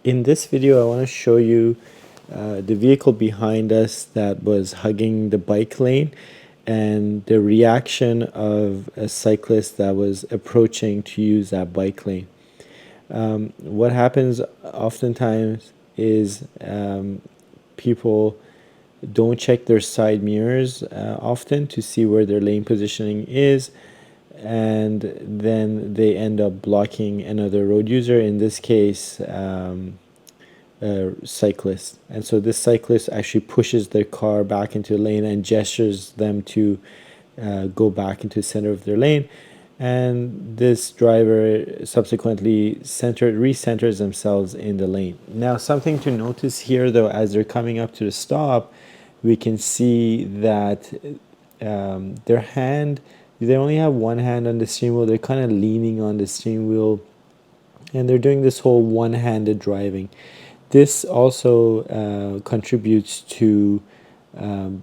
In this video, I want to show you the vehicle behind us that was hugging the bike lane and the reaction of a cyclist that was approaching to use that bike lane. What happens oftentimes is people don't check their side mirrors often to see where their lane positioning is, and then they end up blocking another road user, in this case cyclist. And so this cyclist actually pushes their car back into the lane and gestures them to go back into the center of their lane, and this driver subsequently recenters themselves in the lane. Now, something to notice here though, as they're coming up to the stop, we can see that their hand, they only have one hand on the steering wheel. They're kind of leaning on the steering wheel, and they're doing this whole one-handed driving. This also contributes to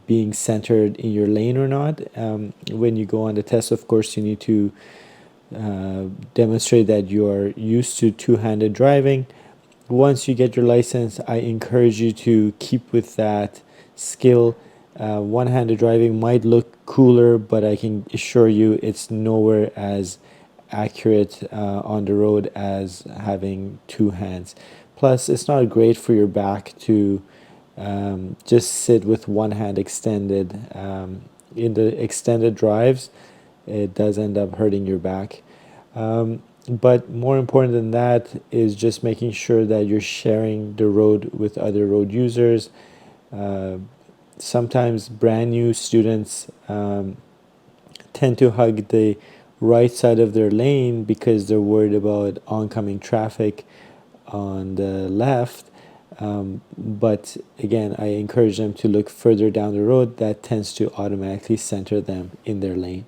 being centered in your lane or not. When you go on the test, of course, you need to demonstrate that you are used to two-handed driving. Once you get your license, I encourage you to keep with that skill. One-handed driving might look cooler, but I can assure you it's nowhere as accurate on the road as having two hands. Plus, it's not great for your back to just sit with one hand extended. In the extended drives, it does end up hurting your back. But more important than that is just making sure that you're sharing the road with other road users. Sometimes brand new students tend to hug the right side of their lane because they're worried about oncoming traffic on the left. But again, I encourage them to look further down the road. That tends to automatically center them in their lane.